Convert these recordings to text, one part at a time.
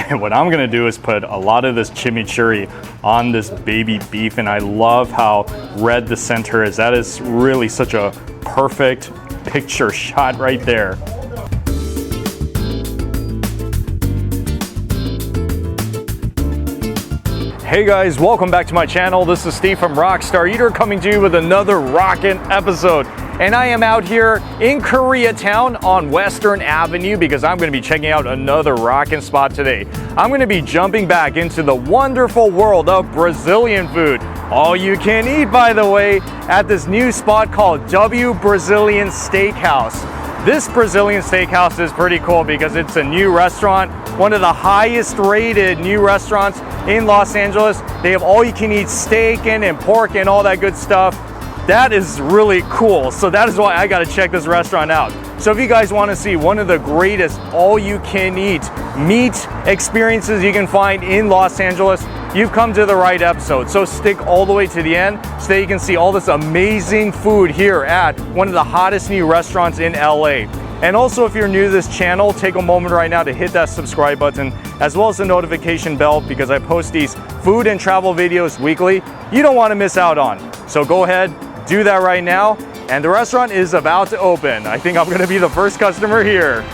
And what I'm gonna do is put a lot of this chimichurri on this baby beef, and I love how red the center is. That is really such a perfect picture shot right there. Hey guys, welcome back to my channel. This is Steve from Rockstar Eater coming to you with another rockin' episode. And I am out here in Koreatown on Western Avenue because I'm gonna be checking out another rockin' spot today. I'm gonna be jumping back into the wonderful world of Brazilian food. All you can eat, by the way, at this new spot called W Brazilian Steakhouse. This Brazilian steakhouse is pretty cool because it's a new restaurant, one of the highest rated new restaurants in Los Angeles. They have all you can eat steak and pork and all that good stuff. That is really cool. So that is why I gotta check this restaurant out. So if you guys wanna see one of the greatest all you can eat meat experiences you can find in Los Angeles, you've come to the right episode. So stick all the way to the end so that you can see all this amazing food here at one of the hottest new restaurants in LA. And also, if you're new to this channel, take a moment right now to hit that subscribe button as well as the notification bell because I post these food and travel videos weekly you don't want to miss out on. So go ahead, do that right now. And the restaurant is about to open. I think I'm going to be the first customer here.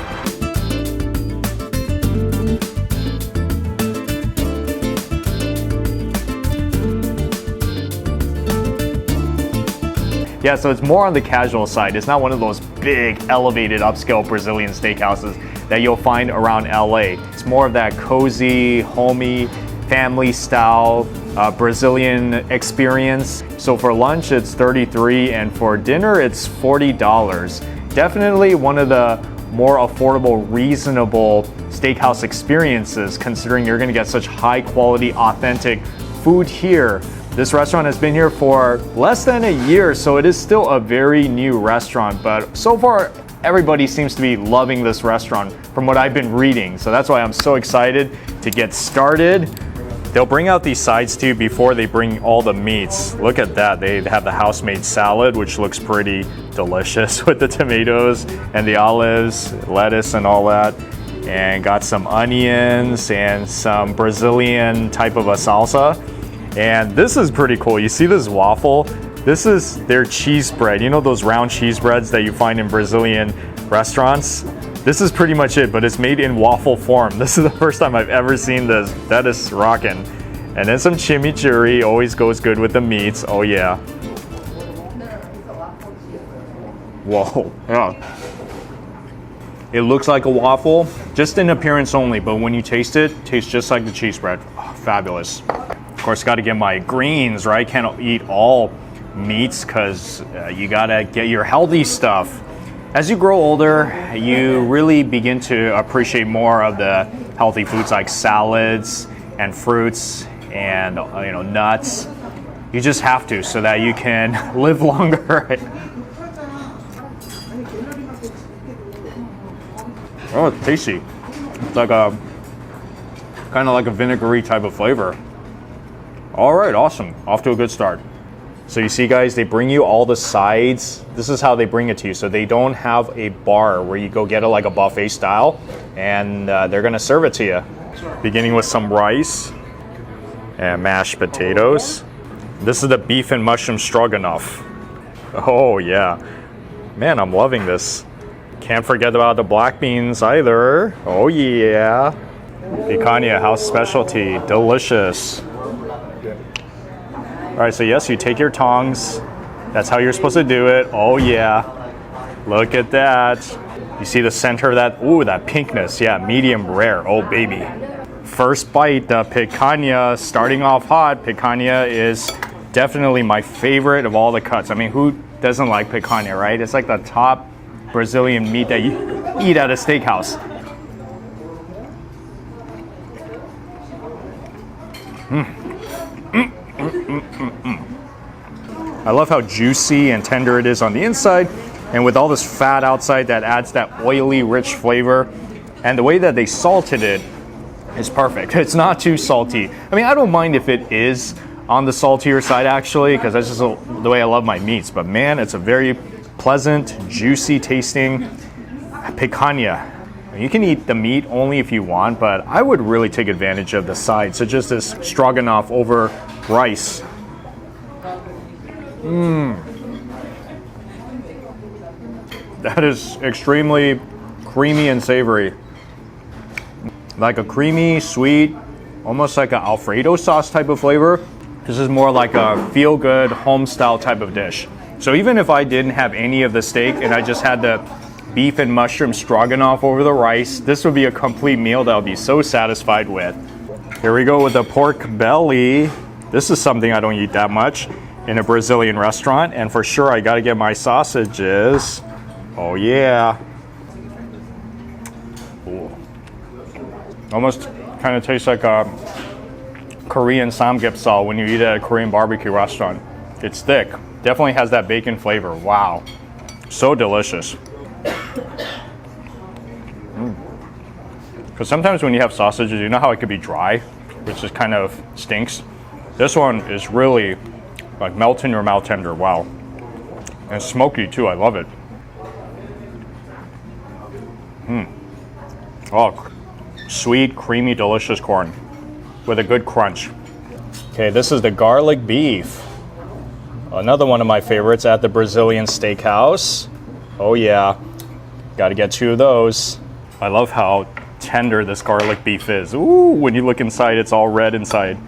Yeah, so it's more on the casual side. It's not one of those big, elevated, upscale Brazilian steakhouses that you'll find around LA. It's more of that cozy, homey, family-style Brazilian experience. So for lunch, it's $33, and for dinner, it's $40. Definitely one of the more affordable, reasonable steakhouse experiences, considering you're gonna get such high-quality, authentic food here. This restaurant has been here for less than a year, so it is still a very new restaurant, but so far everybody seems to be loving this restaurant from what I've been reading. So that's why I'm so excited to get started. They'll bring out these sides too before they bring all the meats. Look at that, they have the house-made salad, which looks pretty delicious with the tomatoes and the olives, lettuce and all that. And got some onions and some Brazilian type of a salsa. And this is pretty cool. You see this waffle? This is their cheese bread. You know those round cheese breads that you find in Brazilian restaurants? This is pretty much it, but it's made in waffle form. This is the first time I've ever seen this. That is rockin'. And then some chimichurri, always goes good with the meats. Oh yeah. Whoa, yeah. It looks like a waffle, just in appearance only, but when you taste it, it tastes just like the cheese bread. Oh, fabulous. Of course, got to get my greens, right? Can't eat all meats because you got to get your healthy stuff. As you grow older, you really begin to appreciate more of the healthy foods like salads and fruits and nuts. You just have to so that you can live longer. Oh, it's tasty. It's like a kind of like a vinegary type of flavor. All right, awesome. Off to a good start. So you see, guys, they bring you all the sides. This is how they bring it to you. So they don't have a bar where you go get it like a buffet style, and they're gonna serve it to you. Beginning with some rice and mashed potatoes. This is the beef and mushroom stroganoff. Oh yeah, man, I'm loving this. Can't forget about the black beans either. Oh yeah. Picanha, house specialty, delicious. All right, so yes, you take your tongs. That's how you're supposed to do it. Oh yeah, look at that. You see the center of that? Ooh, that pinkness, yeah, medium rare, oh baby. First bite, the picanha, starting off hot. Picanha is definitely my favorite of all the cuts. I mean, who doesn't like picanha, right? It's like the top Brazilian meat that you eat at a steakhouse. I love how juicy and tender it is on the inside, and with all this fat outside that adds that oily, rich flavor. And the way that they salted it is perfect. It's not too salty. I mean, I don't mind if it is on the saltier side actually, because that's just the way I love my meats. But man, it's a very pleasant, juicy tasting picanha. You can eat the meat only if you want, but I would really take advantage of the sides, such as this stroganoff over rice. That is extremely creamy and savory. Like a creamy, sweet, almost like an Alfredo sauce type of flavor. This is more like a feel-good, home-style type of dish. So even if I didn't have any of the steak and I just had the beef and mushroom stroganoff over the rice, this would be a complete meal that I'll be so satisfied with. Here we go with the pork belly. This is something I don't eat that much in a Brazilian restaurant, and for sure I gotta get my sausages. Oh yeah. Ooh. Almost kind of tastes like a Korean samgyeopsal when you eat at a Korean barbecue restaurant. It's thick, definitely has that bacon flavor. Wow, so delicious. Because sometimes when you have sausages, you know how it could be dry, which just kind of stinks. This one is really like melt in your mouth tender. Wow. And smoky too, I love it. Oh, sweet, creamy, delicious corn with a good crunch. Okay, this is the garlic beef. Another one of my favorites at the Brazilian Steakhouse. Oh yeah, gotta get 2 of those. I love how tender this garlic beef is. Ooh, when you look inside, it's all red inside.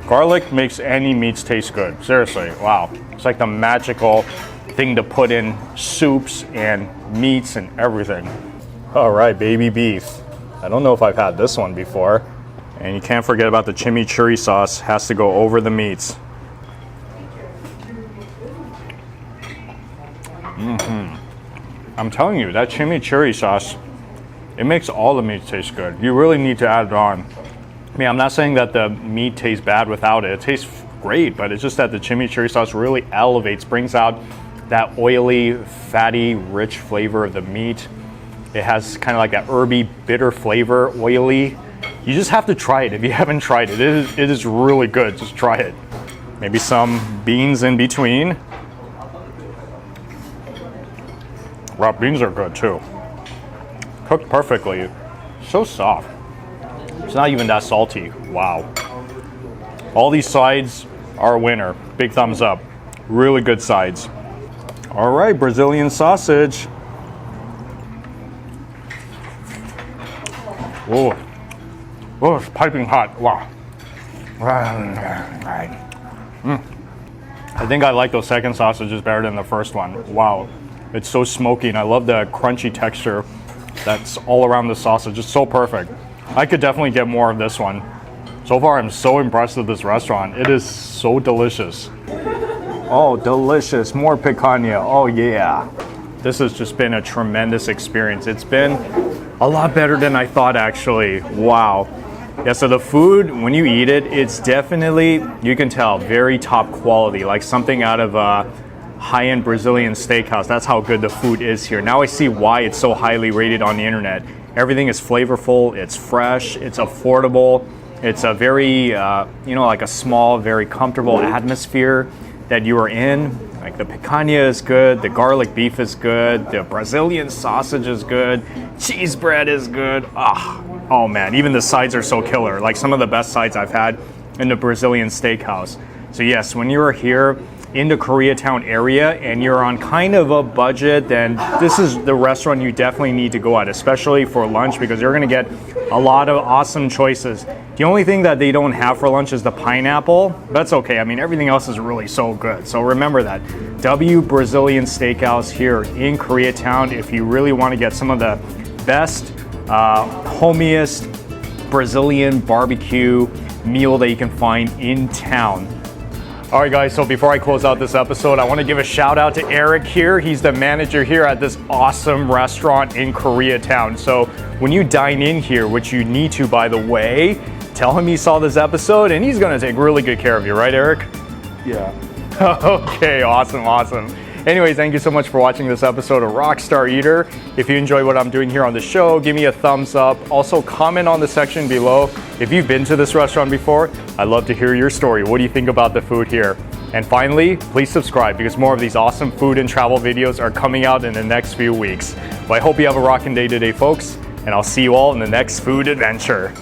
Garlic makes any meats taste good. Seriously, wow. It's like the magical thing to put in soups and meats and everything. All right, baby beef. I don't know if I've had this one before. And you can't forget about the chimichurri sauce. Has to go over the meats. I'm telling you, that chimichurri sauce, it makes all the meat taste good. You really need to add it on. I mean, I'm not saying that the meat tastes bad without it. It tastes great, but it's just that the chimichurri sauce really elevates, brings out that oily, fatty, rich flavor of the meat. It has kind of like that herby, bitter flavor, oily. You just have to try it if you haven't tried it. It is really good. Just try it. Maybe some beans in between. Raw beans are good too. Cooked perfectly. So soft. It's not even that salty. Wow. All these sides are a winner. Big thumbs up. Really good sides. All right, Brazilian sausage. Oh, oh, it's piping hot. Wow. I think I like those second sausages better than the first one. Wow. It's so smoky, and I love the crunchy texture that's all around the sausage. It's so perfect. I could definitely get more of this one. So far, I'm so impressed with this restaurant. It is so delicious. Oh, delicious. More picanha. Oh, yeah. This has just been a tremendous experience. It's been a lot better than I thought, actually. Wow. Yeah, so the food, when you eat it, it's definitely, you can tell, very top quality, like something out of a high-end Brazilian steakhouse. That's how good the food is here. Now I see why it's so highly rated on the internet. Everything is flavorful, it's fresh, it's affordable. It's a very, like a small, very comfortable atmosphere that you are in. Like the picanha is good, the garlic beef is good, the Brazilian sausage is good, cheese bread is good. Oh man, even the sides are so killer. Like some of the best sides I've had in the Brazilian Steakhouse. So yes, when you're here in the Koreatown area and you're on kind of a budget, then this is the restaurant you definitely need to go at, especially for lunch, because you're gonna get a lot of awesome choices. The only thing that they don't have for lunch is the pineapple. That's okay. I mean, everything else is really so good. So remember that. W Brazilian Steakhouse here in Koreatown. If you really want to get some of the best, homiest Brazilian barbecue meal that you can find in town. All right, guys, so before I close out this episode, I want to give a shout out to Eric here. He's the manager here at this awesome restaurant in Koreatown. So when you dine in here, which you need to, by the way, tell him you saw this episode and he's going to take really good care of you, right, Eric? Yeah. Okay, awesome. Anyways, thank you so much for watching this episode of Rockstar Eater. If you enjoy what I'm doing here on the show, give me a thumbs up. Also, comment on the section below. If you've been to this restaurant before, I'd love to hear your story. What do you think about the food here? And finally, please subscribe because more of these awesome food and travel videos are coming out in the next few weeks. Well, I hope you have a rocking day today, folks, and I'll see you all in the next food adventure.